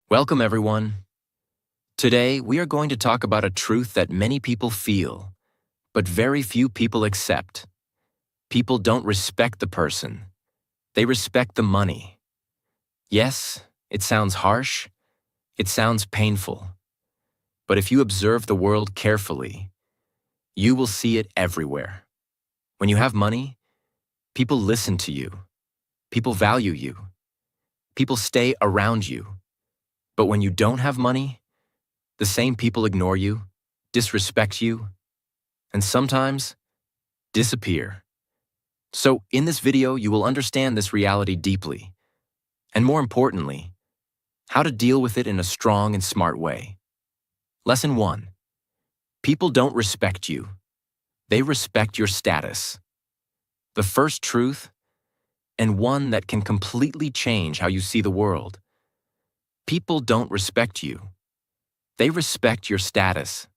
Welcome, everyone. Today, we are going to talk about a truth that many people feel, but very few people accept. People don't respect the person. They respect the money. Yes, it sounds harsh. It sounds painful. But if you observe the world carefully, you will see it everywhere. When you have money, people listen to you. People value you. People stay around you. But when you don't have money, the same people ignore you, disrespect you, and sometimes disappear. So in this video, you will understand this reality deeply, and more importantly, how to deal with it in a strong and smart way. Lesson 1. People don't respect you. They respect your status. The first truth, and one that can completely change how you see the world. People don't respect you. They respect your status.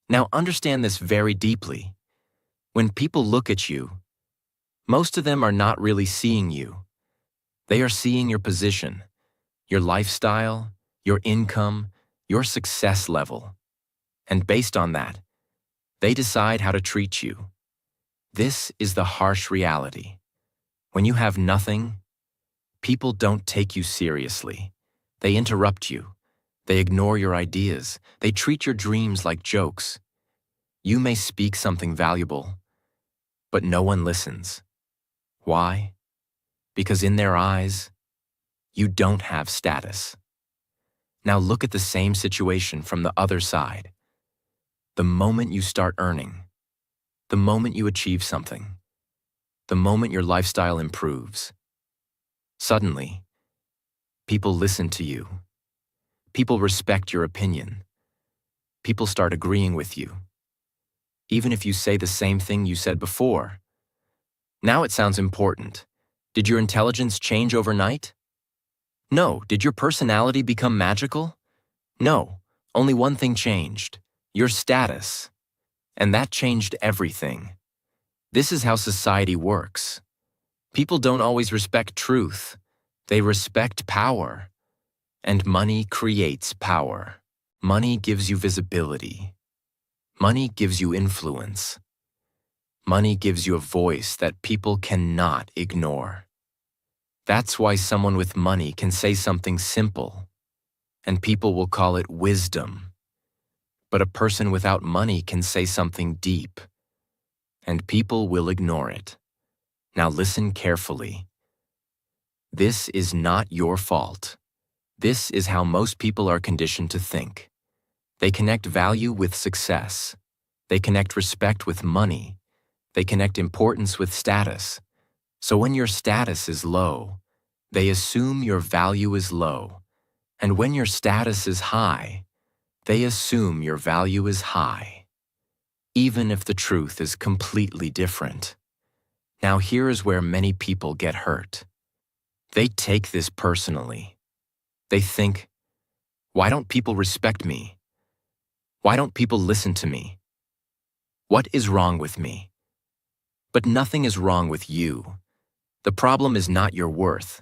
Now understand this very deeply. When people look at you, most of them are not really seeing you. They are seeing your position, your lifestyle, your income, your success level. And based on that, they decide how to treat you. This is the harsh reality. When you have nothing, people don't take you seriously. They interrupt you. They ignore your ideas. They treat your dreams like jokes. You may speak something valuable, but no one listens. Why? Because in their eyes, you don't have status. Now look at the same situation from the other side. The moment you start earning, the moment you achieve something, the moment your lifestyle improves, suddenly, people listen to you. People respect your opinion. People start agreeing with you. Even if you say the same thing you said before. Now it sounds important. Did your intelligence change overnight? No. Did your personality become magical? No. Only one thing changed: your status. And that changed everything. This is how society works. People don't always respect truth. They respect power. And money creates power. Money gives you visibility. Money gives you influence. Money gives you a voice that people cannot ignore. That's why someone with money can say something simple, and people will call it wisdom. But a person without money can say something deep, and people will ignore it. Now listen carefully. This is not your fault. This is how most people are conditioned to think. They connect value with success. They connect respect with money. They connect importance with status. So when your status is low, they assume your value is low. And when your status is high, they assume your value is high. Even if the truth is completely different. Now here is where many people get hurt. They take this personally. They think, why don't people respect me? Why don't people listen to me? What is wrong with me? But nothing is wrong with you. The problem is not your worth.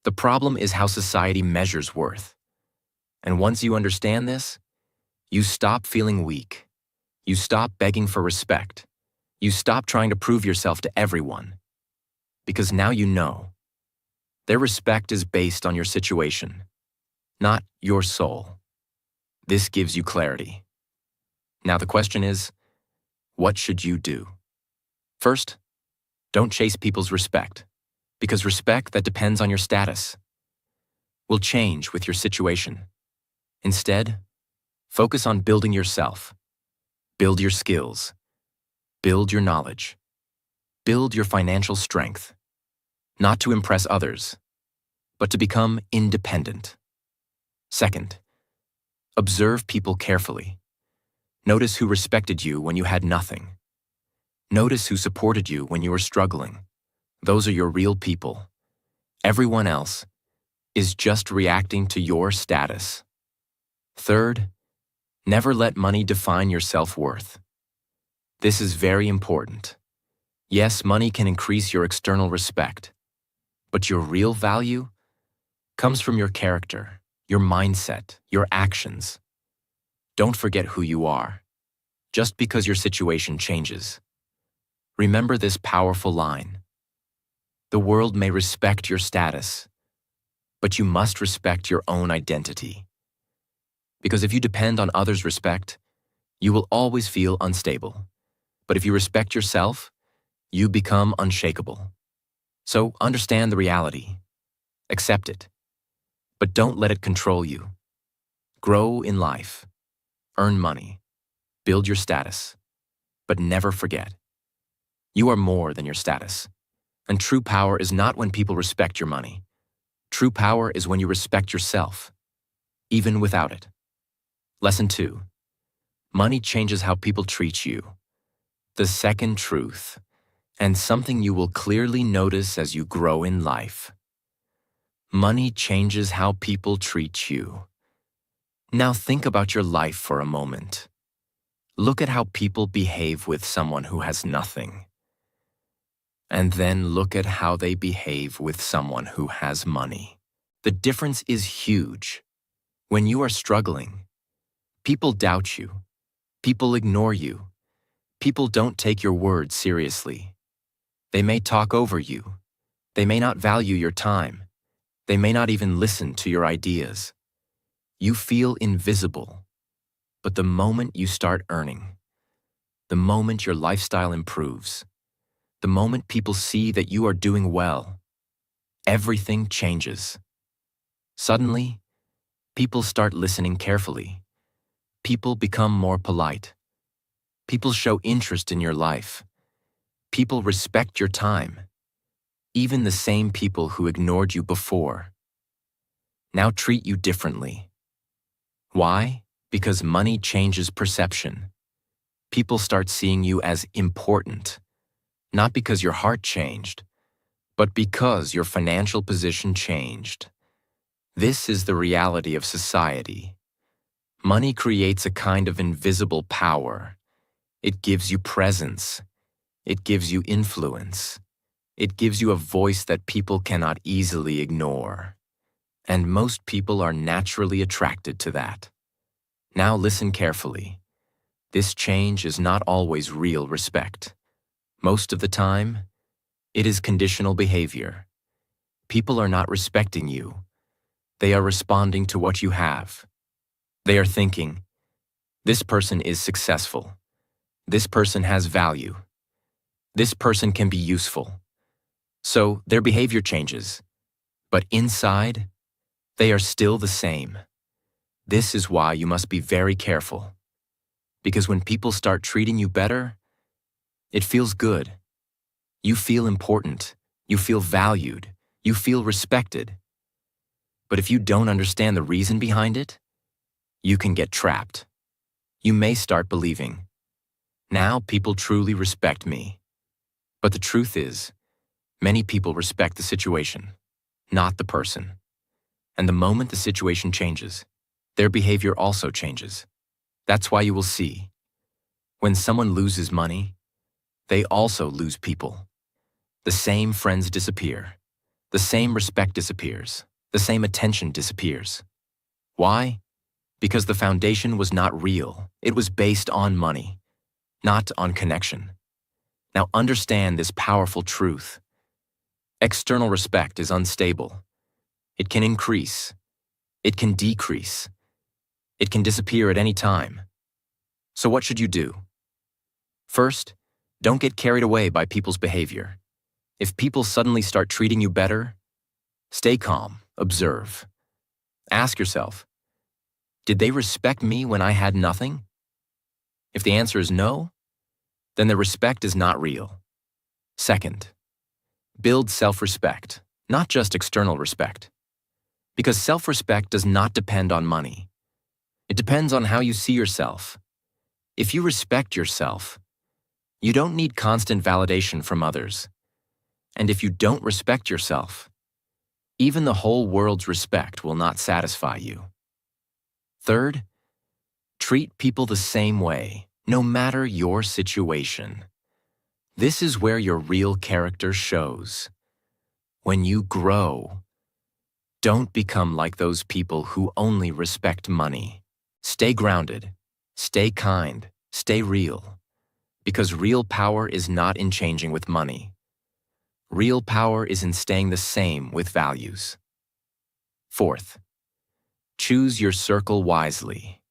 The problem is how society measures worth. And once you understand this, you stop feeling weak. You stop begging for respect. You stop trying to prove yourself to everyone. Because now you know. Their respect is based on your situation, not your soul. This gives you clarity. Now the question is, what should you do? First, don't chase people's respect, because respect that depends on your status will change with your situation. Instead, focus on building yourself. Build your skills. Build your knowledge. Build your financial strength. Not to impress others, but to become independent. Second, observe people carefully. Notice who respected you when you had nothing. Notice who supported you when you were struggling. Those are your real people. Everyone else is just reacting to your status. Third, never let money define your self-worth. This is very important. Yes, money can increase your external respect, but your real value comes from your character, your mindset, your actions. Don't forget who you are, just because your situation changes. Remember this powerful line. The world may respect your status, but you must respect your own identity. Because if you depend on others' respect, you will always feel unstable. But if you respect yourself, you become unshakable. So understand the reality. Accept it. But don't let it control you. Grow in life. Earn money. Build your status. But never forget, you are more than your status. And true power is not when people respect your money. True power is when you respect yourself, even without it. Lesson 2. Money changes how people treat you. The second truth, and something you will clearly notice as you grow in life. Money changes how people treat you. Now think about your life for a moment. Look at how people behave with someone who has nothing. And then look at how they behave with someone who has money. The difference is huge. When you are struggling, people doubt you. People ignore you. People don't take your words seriously. They may talk over you. They may not value your time. They may not even listen to your ideas. You feel invisible. But the moment you start earning, the moment your lifestyle improves, the moment people see that you are doing well, everything changes. Suddenly, people start listening carefully. People become more polite. People show interest in your life. People respect your time. Even the same people who ignored you before now treat you differently. Why? Because money changes perception. People start seeing you as important, not because your heart changed, but because your financial position changed. This is the reality of society. Money creates a kind of invisible power. It gives you presence. It gives you influence. It gives you a voice that people cannot easily ignore. And most people are naturally attracted to that. Now listen carefully. This change is not always real respect. Most of the time, it is conditional behavior. People are not respecting you. They are responding to what you have. They are thinking, this person is successful. This person has value. This person can be useful. So their behavior changes. But inside, they are still the same. This is why you must be very careful. Because when people start treating you better, it feels good. You feel important. You feel valued. You feel respected. But if you don't understand the reason behind it, you can get trapped. You may start believing, now people truly respect me. But the truth is, many people respect the situation, not the person. And the moment the situation changes, their behavior also changes. That's why you will see, when someone loses money, they also lose people. The same friends disappear. The same respect disappears. The same attention disappears. Why? Because the foundation was not real. It was based on money, not on connection. Now understand this powerful truth. External respect is unstable. It can increase. It can decrease. It can disappear at any time. So what should you do? First, don't get carried away by people's behavior. If people suddenly start treating you better, stay calm, observe. Ask yourself, did they respect me when I had nothing? If the answer is no, then the respect is not real. Second, build self-respect, not just external respect. Because self-respect does not depend on money. It depends on how you see yourself. If you respect yourself, you don't need constant validation from others. And if you don't respect yourself, even the whole world's respect will not satisfy you. Third, treat people the same way, no matter your situation. This is where your real character shows. When you grow, Don't become like those people who only respect money. Stay grounded, stay kind, stay real. Because real power is not in changing with money. Real power is in staying the same with values. Fourth, choose your circle wisely.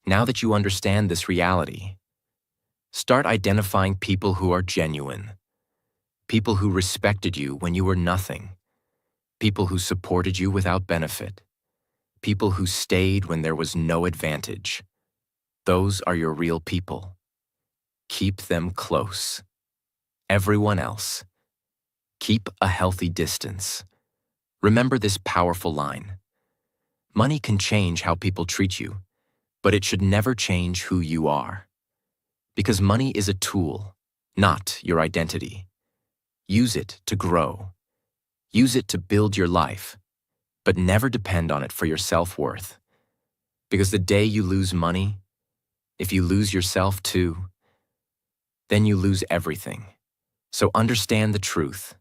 Now that you understand this reality, start identifying people who are genuine. People who respected you when you were nothing. People who supported you without benefit. People who stayed when there was no advantage. Those are your real people. Keep them close. Everyone else, keep a healthy distance. Remember this powerful line. Money can change how people treat you, but it should never change who you are. Because money is a tool, not your identity. Use it to grow. Use it to build your life, but never depend on it for your self-worth. Because the day you lose money, if you lose yourself too, then you lose everything. So understand the truth,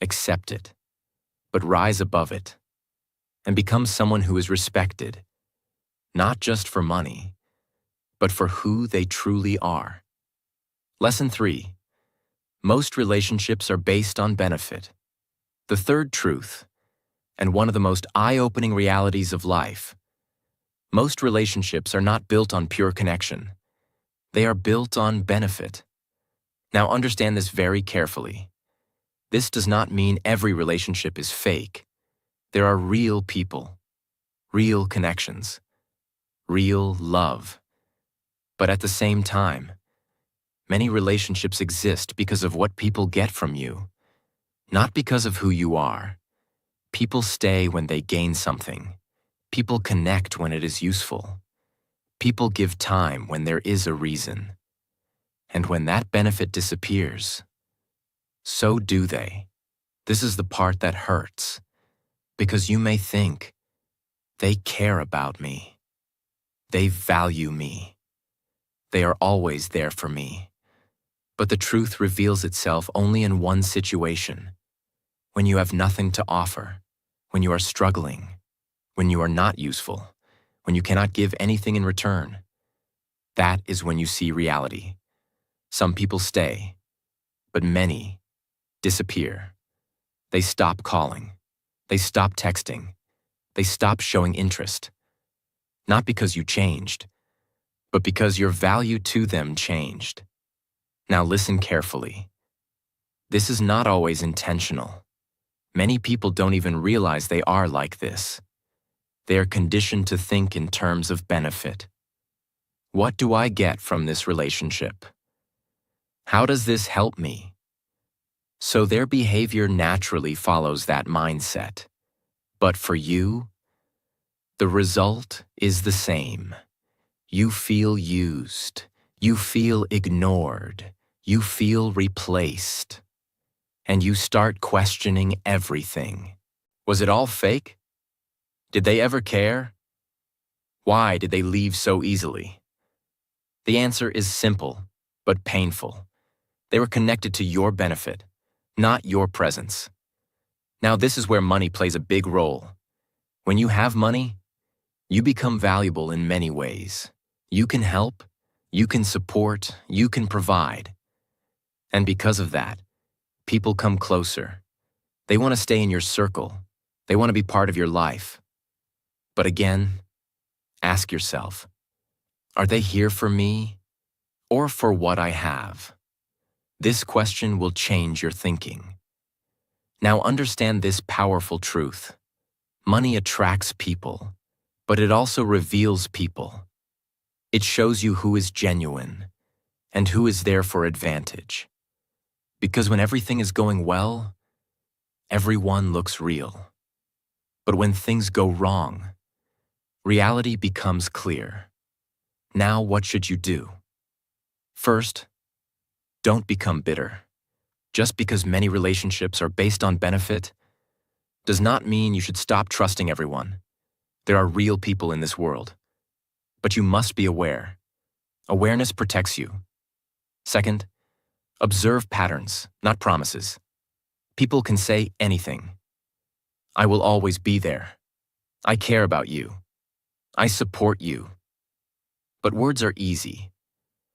accept it, but rise above it, and become someone who is respected, not just for money, but for who they truly are. Lesson 3. Most relationships are based on benefit. The third truth, and one of the most eye-opening realities of life. Most relationships are not built on pure connection. They are built on benefit. Now understand this very carefully. This does not mean every relationship is fake. There are real people, real connections, real love. But at the same time, many relationships exist because of what people get from you, not because of who you are. People stay when they gain something. People connect when it is useful. People give time when there is a reason. And when that benefit disappears, so do they. This is the part that hurts, because you may think, they care about me. They value me. They are always there for me. But the truth reveals itself only in one situation: when you have nothing to offer, when you are struggling, when you are not useful, when you cannot give anything in return. That is when you see reality. Some people stay, but many disappear. They stop calling. They stop texting. They stop showing interest. Not because you changed, but because your value to them changed. Now listen carefully. This is not always intentional. Many people don't even realize they are like this. They are conditioned to think in terms of benefit. What do I get from this relationship? How does this help me? So their behavior naturally follows that mindset. But for you, the result is the same. You feel used. You feel ignored. You feel replaced. And you start questioning everything. Was it all fake? Did they ever care? Why did they leave so easily? The answer is simple, but painful. They were connected to your benefit, not your presence. Now this is where money plays a big role. When you have money, you become valuable in many ways. You can help, you can support, you can provide. And because of that, people come closer. They want to stay in your circle. They want to be part of your life. But again, ask yourself, are they here for me or for what I have? This question will change your thinking. Now understand this powerful truth. Money attracts people, but it also reveals people. It shows you who is genuine and who is there for advantage. Because when everything is going well, everyone looks real. But when things go wrong, reality becomes clear. Now what should you do? First, don't become bitter. Just because many relationships are based on benefit does not mean you should stop trusting everyone. There are real people in this world. But you must be aware. Awareness protects you. Second, observe patterns, not promises. People can say anything. I will always be there. I care about you. I support you. But words are easy.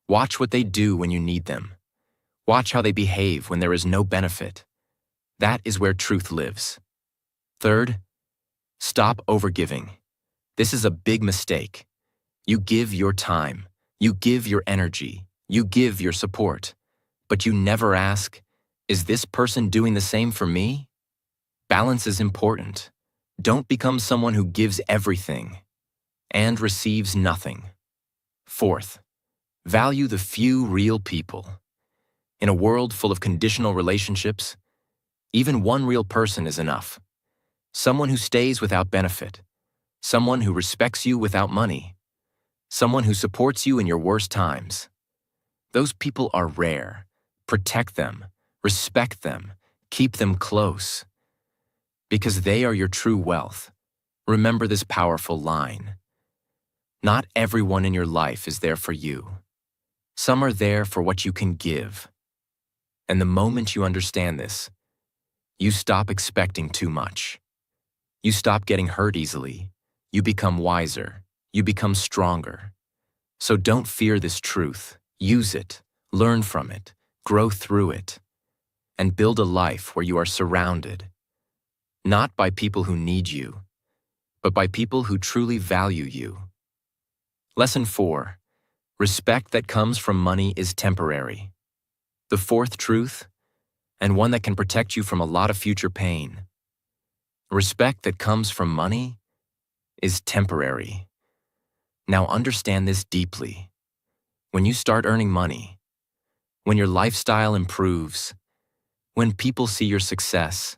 Watch what they do when you need them. Watch how they behave when there is no benefit. That is where truth lives. Third, stop overgiving. This is a big mistake. You give your time, you give your energy, you give your support, but you never ask, is this person doing the same for me? Balance is important. Don't become someone who gives everything and receives nothing. Fourth, value the few real people. In a world full of conditional relationships, even one real person is enough. Someone who stays without benefit. Someone who respects you without money. Someone who supports you in your worst times. Those people are rare. Protect them, respect them, keep them close. Because they are your true wealth. Remember this powerful line. Not everyone in your life is there for you. Some are there for what you can give. And the moment you understand this, you stop expecting too much. You stop getting hurt easily. You become wiser. You become stronger. So don't fear this truth. Use it, learn from it, grow through it, and build a life where you are surrounded, not by people who need you, but by people who truly value you. Lesson 4. Respect that comes from money is temporary. The fourth truth, and one that can protect you from a lot of future pain. Respect that comes from money is temporary. Now understand this deeply. When you start earning money, when your lifestyle improves, when people see your success,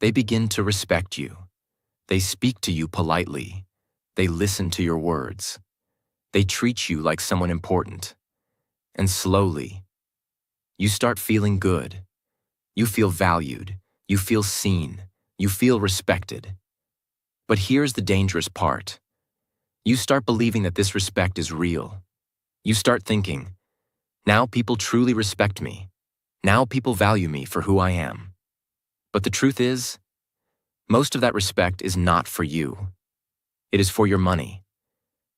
they begin to respect you. They speak to you politely. They listen to your words. They treat you like someone important. And slowly, you start feeling good. You feel valued. You feel seen. You feel respected. But here's the dangerous part. You start believing that this respect is real. You start thinking, now people truly respect me. Now people value me for who I am. But the truth is, most of that respect is not for you. It is for your money.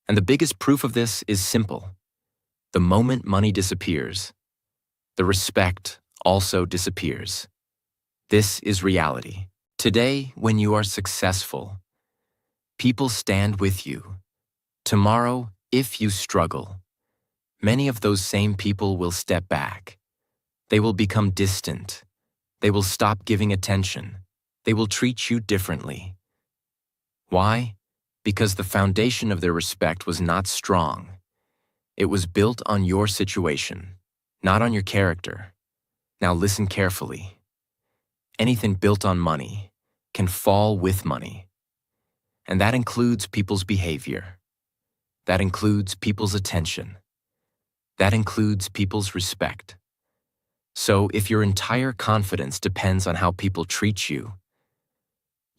And the biggest proof of this is simple. The moment money disappears, the respect also disappears. This is reality. Today, when you are successful, people stand with you. Tomorrow, if you struggle, many of those same people will step back. They will become distant. They will stop giving attention. They will treat you differently. Why? Because the foundation of their respect was not strong. It was built on your situation, not on your character. Now listen carefully. Anything built on money can fall with money. And that includes people's behavior. That includes people's attention. That includes people's respect. So if your entire confidence depends on how people treat you,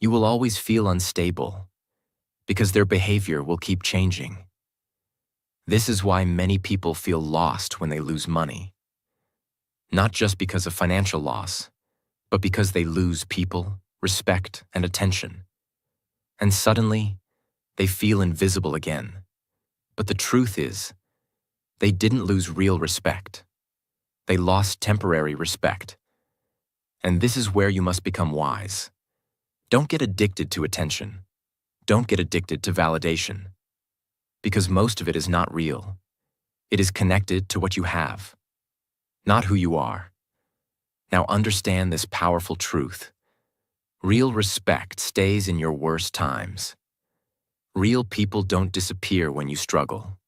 you will always feel unstable because their behavior will keep changing. This is why many people feel lost when they lose money. Not just because of financial loss, but because they lose people, respect, and attention. And suddenly, they feel invisible again. But the truth is, they didn't lose real respect. They lost temporary respect. And this is where you must become wise. Don't get addicted to attention. Don't get addicted to validation. Because most of it is not real. It is connected to what you have, not who you are. Now understand this powerful truth. Real respect stays in your worst times. Real people don't disappear when you struggle.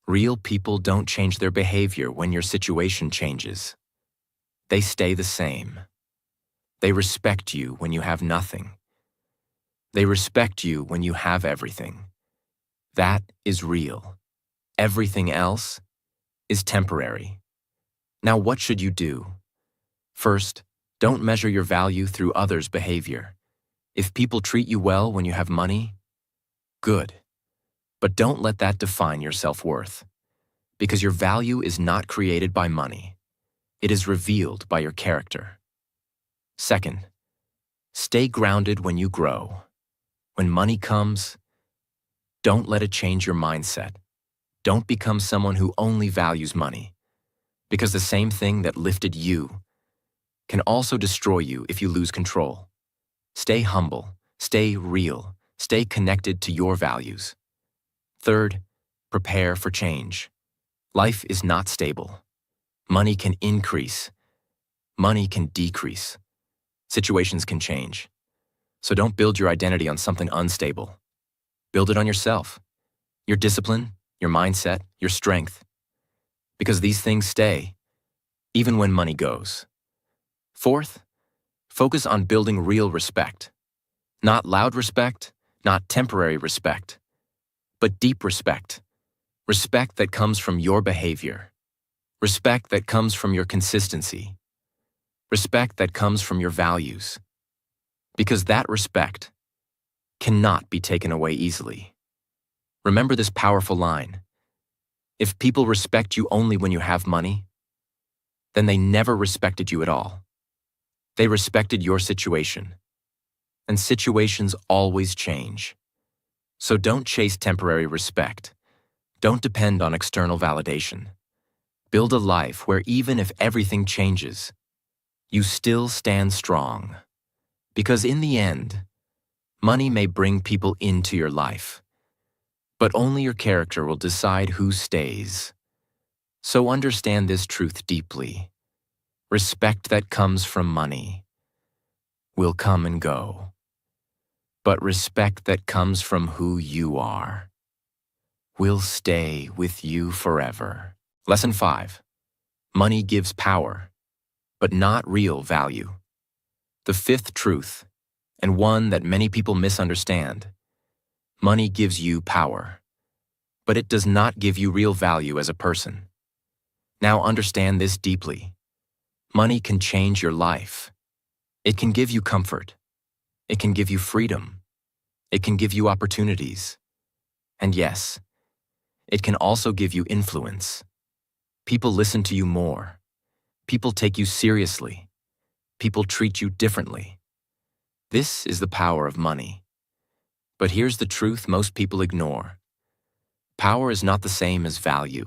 Real people don't change their behavior when your situation changes. They stay the same. They respect you when you have nothing. They respect you when you have everything. That is real. Everything else is temporary. Now what should you do? First, don't measure your value through others' behavior. If people treat you well when you have money, good. But don't let that define your self-worth. Because your value is not created by money. It is revealed by your character. Second, Stay grounded when you grow. When money comes, don't let it change your mindset. Don't become someone who only values money, because the same thing that lifted you can also destroy you if you lose control. Stay humble, stay real, stay connected to your values. Third, prepare for change. Life is not stable. Money can increase. Money can decrease. Situations can change. So don't build your identity on something unstable. Build it on yourself, your discipline, your mindset, your strength. Because these things stay, even when money goes. Fourth, focus on building real respect. Not loud respect, not temporary respect, but deep respect. Respect that comes from your behavior. Respect that comes from your consistency. Respect that comes from your values. Because that respect cannot be taken away easily. Remember this powerful line. If people respect you only when you have money, then they never respected you at all. They respected your situation. And situations always change. So don't chase temporary respect. Don't depend on external validation. Build a life where even if everything changes, you still stand strong. Because in the end, money may bring people into your life, but only your character will decide who stays. So understand this truth deeply. Respect that comes from money will come and go, but respect that comes from who you are will stay with you forever. Lesson 5. Money gives power, but not real value. The fifth truth, and one that many people misunderstand. Money gives you power, but it does not give you real value as a person. Now understand this deeply. Money can change your life. It can give you comfort. It can give you freedom. It can give you opportunities. And yes, it can also give you influence. People listen to you more. People take you seriously. People treat you differently. This is the power of money. But here's the truth most people ignore. Power is not the same as value.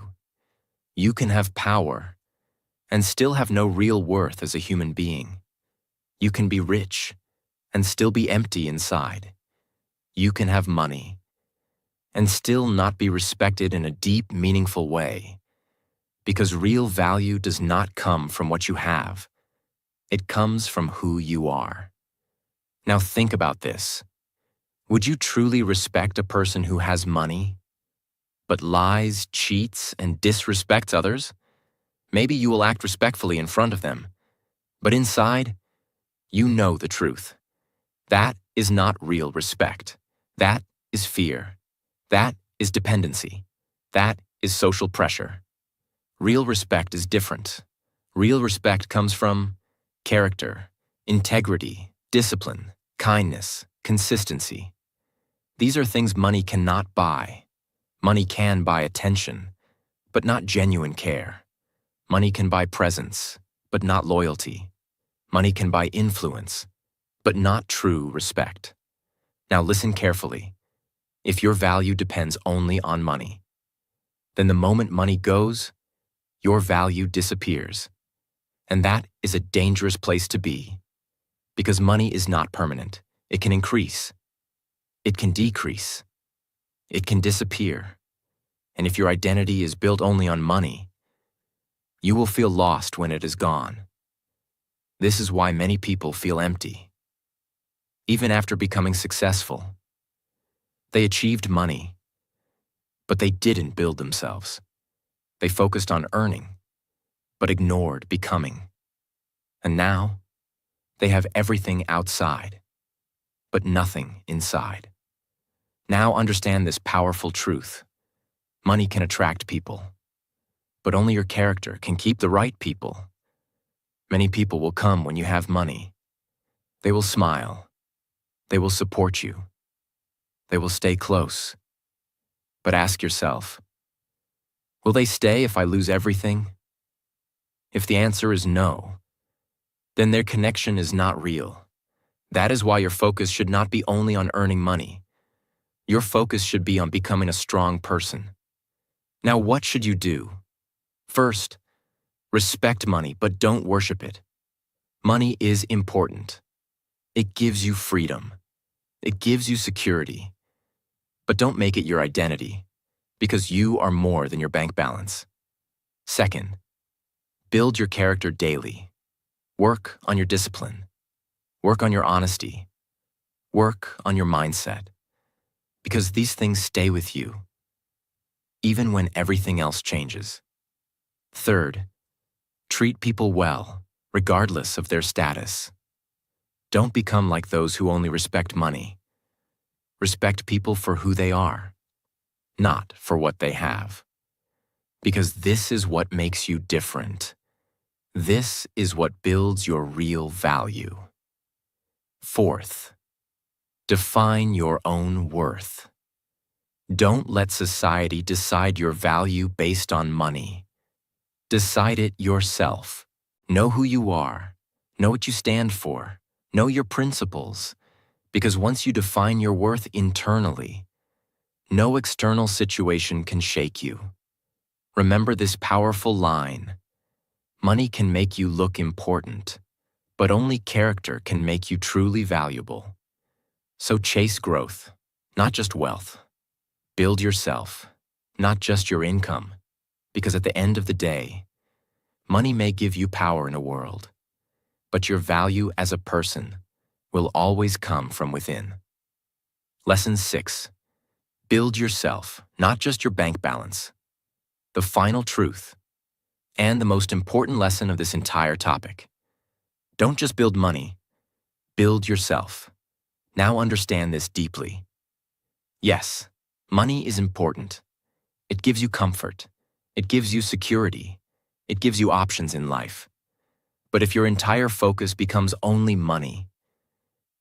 You can have power and still have no real worth as a human being. You can be rich and still be empty inside. You can have money and still not be respected in a deep, meaningful way. Because real value does not come from what you have. It comes from who you are. Now think about this. Would you truly respect a person who has money, but lies, cheats, and disrespects others? Maybe you will act respectfully in front of them, but inside, you know the truth. That is not real respect. That is fear. That is dependency. That is social pressure. Real respect is different. Real respect comes from character, integrity, discipline, kindness, consistency. These are things money cannot buy. Money can buy attention, but not genuine care. Money can buy presence, but not loyalty. Money can buy influence, but not true respect. Now listen carefully. If your value depends only on money, then the moment money goes, your value disappears. And that is a dangerous place to be. Because money is not permanent. It can increase. It can decrease. It can disappear. And if your identity is built only on money, you will feel lost when it is gone. This is why many people feel empty. Even after becoming successful, they achieved money, but they didn't build themselves. They focused on earning, but ignored becoming. And now, they have everything outside, but nothing inside. Now understand this powerful truth. Money can attract people, but only your character can keep the right people. Many people will come when you have money. They will smile. They will support you. They will stay close. But ask yourself, will they stay if I lose everything? If the answer is no, then their connection is not real. That is why your focus should not be only on earning money. Your focus should be on becoming a strong person. Now, what should you do? First, respect money, but don't worship it. Money is important. It gives you freedom. It gives you security. But don't make it your identity, because you are more than your bank balance. Second, build your character daily. Work on your discipline. Work on your honesty. Work on your mindset. Because these things stay with you, even when everything else changes. Third, treat people well, regardless of their status. Don't become like those who only respect money. Respect people for who they are, not for what they have. Because this is what makes you different. This is what builds your real value. Fourth, define your own worth. Don't let society decide your value based on money. Decide it yourself. Know who you are. Know what you stand for. Know your principles. Because once you define your worth internally, no external situation can shake you. Remember this powerful line. Money can make you look important, but only character can make you truly valuable. So chase growth, not just wealth. Build yourself, not just your income. Because at the end of the day, money may give you power in a world, but your value as a person will always come from within. Lesson 6. Build yourself, not just your bank balance. The final truth, and the most important lesson of this entire topic. Don't just build money, build yourself. Now understand this deeply. Yes, money is important. It gives you comfort. It gives you security. It gives you options in life. But if your entire focus becomes only money,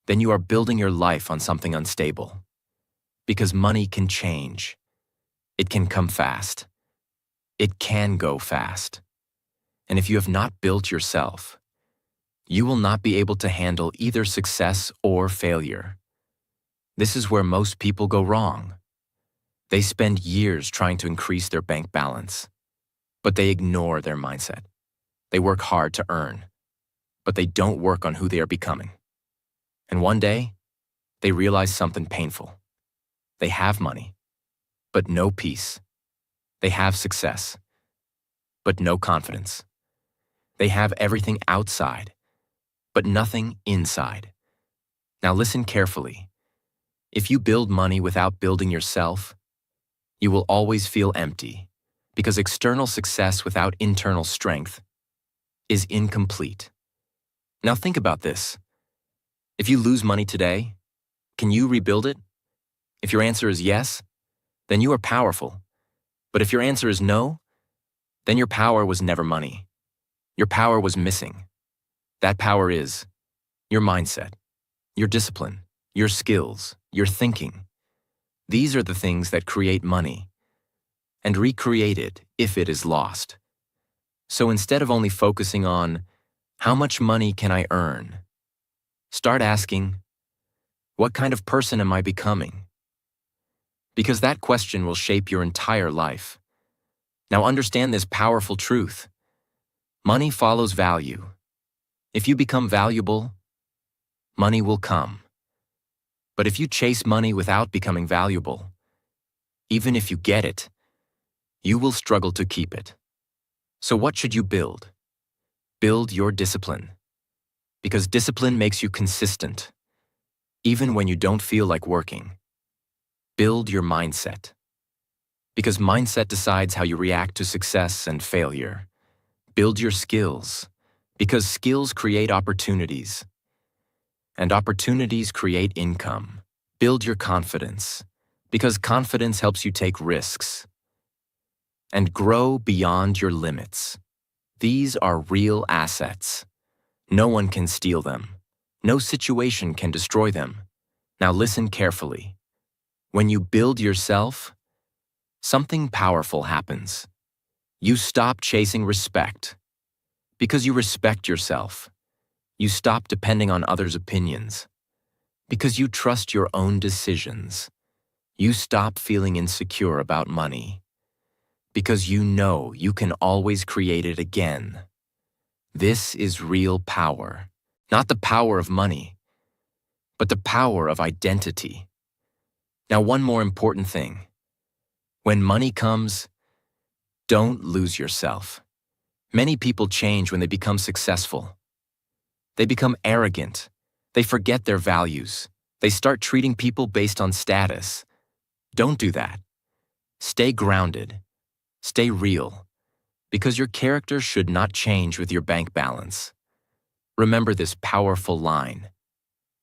then you are building your life on something unstable. Because money can change. It can come fast. It can go fast. And if you have not built yourself, you will not be able to handle either success or failure. This is where most people go wrong. They spend years trying to increase their bank balance, but they ignore their mindset. They work hard to earn, but they don't work on who they are becoming. And one day, they realize something painful. They have money, but no peace. They have success, but no confidence. They have everything outside, but nothing inside. Now listen carefully. If you build money without building yourself, you will always feel empty, because external success without internal strength is incomplete. Now think about this. If you lose money today, can you rebuild it? If your answer is yes, then you are powerful. But if your answer is no, then your power was never money. Your power was missing. That power is your mindset, your discipline, your skills, your thinking. These are the things that create money and recreate it if it is lost. So instead of only focusing on how much money can I earn, start asking, what kind of person am I becoming? Because that question will shape your entire life. Now understand this powerful truth. Money follows value. If you become valuable, money will come. But if you chase money without becoming valuable, even if you get it, you will struggle to keep it. So what should you build? Build your discipline. Because discipline makes you consistent, even when you don't feel like working. Build your mindset. Because mindset decides how you react to success and failure. Build your skills. Because skills create opportunities. And opportunities create income. Build your confidence. Because confidence helps you take risks. And grow beyond your limits. These are real assets. No one can steal them. No situation can destroy them. Now listen carefully. When you build yourself, something powerful happens. You stop chasing respect. Because you respect yourself, you stop depending on others' opinions. Because you trust your own decisions. You stop feeling insecure about money. Because you know you can always create it again. This is real power. Not the power of money, but the power of identity. Now, one more important thing. When money comes, don't lose yourself. Many people change when they become successful. They become arrogant. They forget their values. They start treating people based on status. Don't do that. Stay grounded. Stay real. Because your character should not change with your bank balance. Remember this powerful line.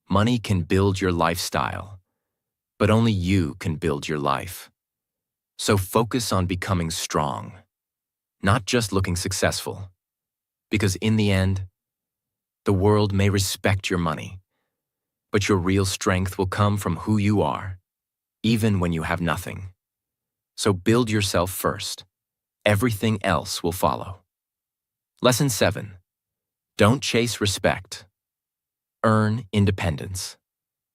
Money can build your lifestyle, but only you can build your life. So focus on becoming strong, not just looking successful. Because in the end, the world may respect your money, but your real strength will come from who you are, even when you have nothing. So build yourself first. Everything else will follow. Lesson 7. Don't chase respect. Earn independence.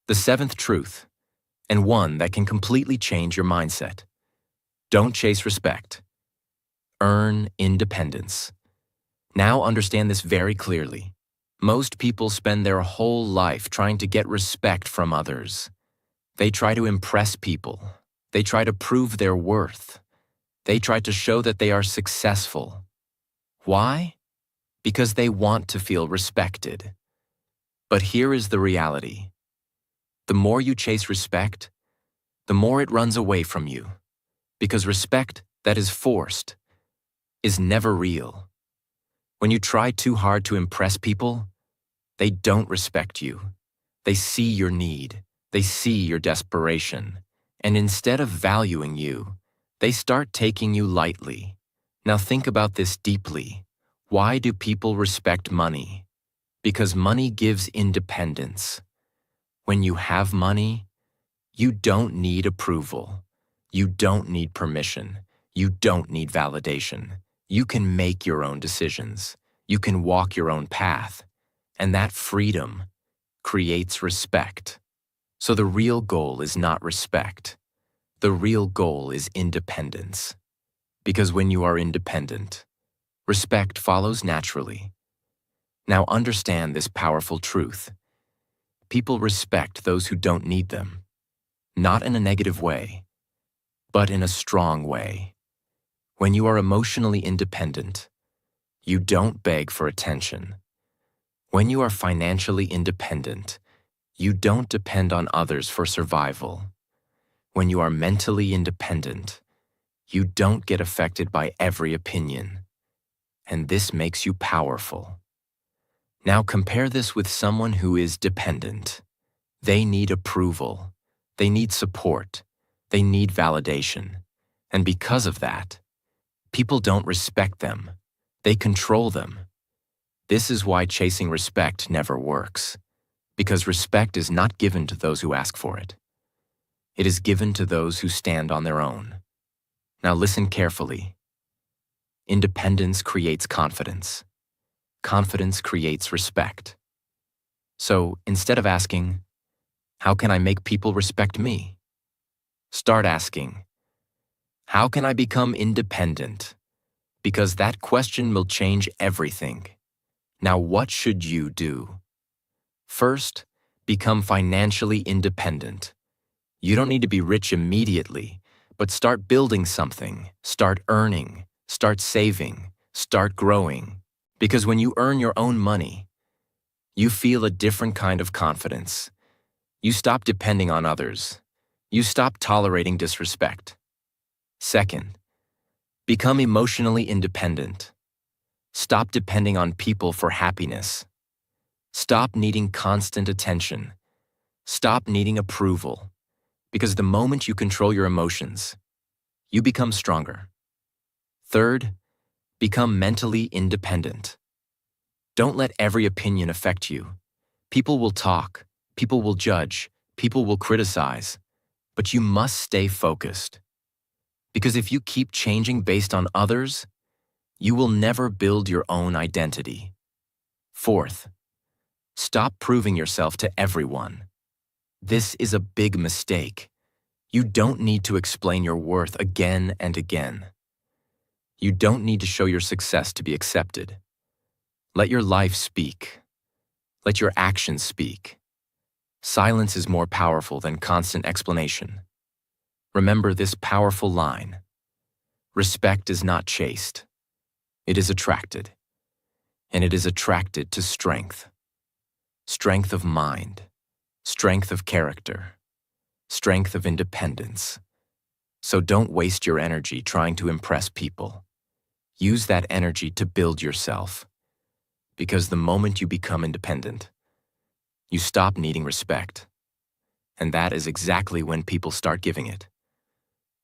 The seventh truth, and one that can completely change your mindset. Don't chase respect. Earn independence. Now understand this very clearly. Most people spend their whole life trying to get respect from others. They try to impress people. They try to prove their worth. They try to show that they are successful. Why? Because they want to feel respected. But here is the reality. The more you chase respect, the more it runs away from you. Because respect that is forced is never real. When you try too hard to impress people, they don't respect you. They see your need. They see your desperation. And instead of valuing you, they start taking you lightly. Now think about this deeply. Why do people respect money? Because money gives independence. When you have money, you don't need approval. You don't need permission. You don't need validation. You can make your own decisions. You can walk your own path. And that freedom creates respect. So the real goal is not respect. The real goal is independence. Because when you are independent, respect follows naturally. Now understand this powerful truth. People respect those who don't need them, not in a negative way, but in a strong way. When you are emotionally independent, you don't beg for attention. When you are financially independent, you don't depend on others for survival. When you are mentally independent, you don't get affected by every opinion. And this makes you powerful. Now compare this with someone who is dependent. They need approval. They need support. They need validation. And because of that, people don't respect them. They control them. This is why chasing respect never works. Because respect is not given to those who ask for it. It is given to those who stand on their own. Now listen carefully. Independence creates confidence. Confidence creates respect. So instead of asking, how can I make people respect me? Start asking, how can I become independent? Because that question will change everything. Now what should you do? First, become financially independent. You don't need to be rich immediately, but start building something, start earning, start saving, start growing. Because when you earn your own money, you feel a different kind of confidence. You stop depending on others. You stop tolerating disrespect. Second, become emotionally independent. Stop depending on people for happiness. Stop needing constant attention. Stop needing approval. Because the moment you control your emotions, you become stronger. Third, become mentally independent. Don't let every opinion affect you. People will talk, people will judge, people will criticize, but you must stay focused. Because if you keep changing based on others, you will never build your own identity. Fourth, stop proving yourself to everyone. This is a big mistake. You don't need to explain your worth again and again. You don't need to show your success to be accepted. Let your life speak. Let your actions speak. Silence is more powerful than constant explanation. Remember this powerful line. Respect is not chased. It is attracted. And it is attracted to strength. Strength of mind. Strength of character. Strength of independence. So don't waste your energy trying to impress people. Use that energy to build yourself. Because the moment you become independent, you stop needing respect. And that is exactly when people start giving it.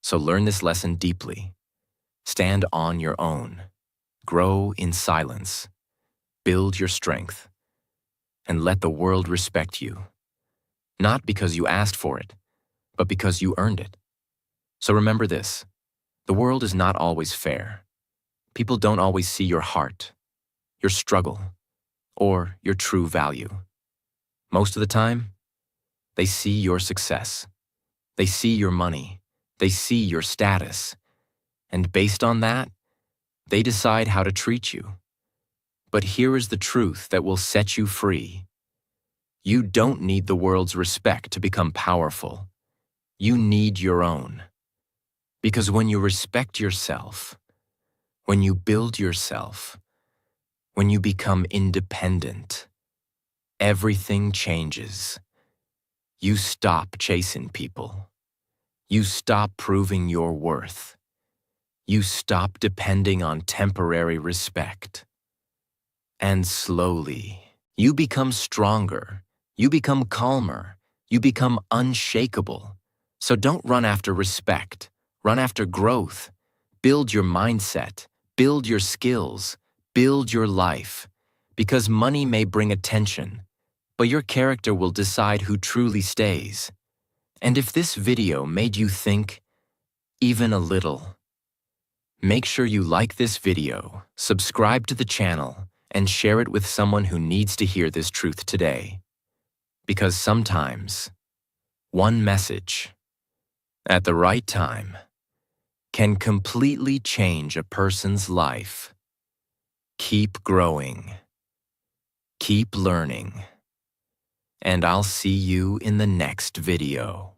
So learn this lesson deeply. Stand on your own. Grow in silence. Build your strength. And let the world respect you. Not because you asked for it, but because you earned it. So remember this. The world is not always fair. People don't always see your heart, your struggle, or your true value. Most of the time, they see your success. They see your money. They see your status. And based on that, they decide how to treat you. But here is the truth that will set you free. You don't need the world's respect to become powerful. You need your own. Because when you respect yourself, when you build yourself, when you become independent, everything changes. You stop chasing people. You stop proving your worth. You stop depending on temporary respect. And slowly, you become stronger. You become calmer. You become unshakable. So don't run after respect. Run after growth. Build your mindset. Build your skills. Build your life. Because money may bring attention, but your character will decide who truly stays. And if this video made you think, even a little, make sure you like this video, subscribe to the channel, and share it with someone who needs to hear this truth today. Because sometimes, one message, at the right time, can completely change a person's life. Keep growing. Keep learning. And I'll see you in the next video.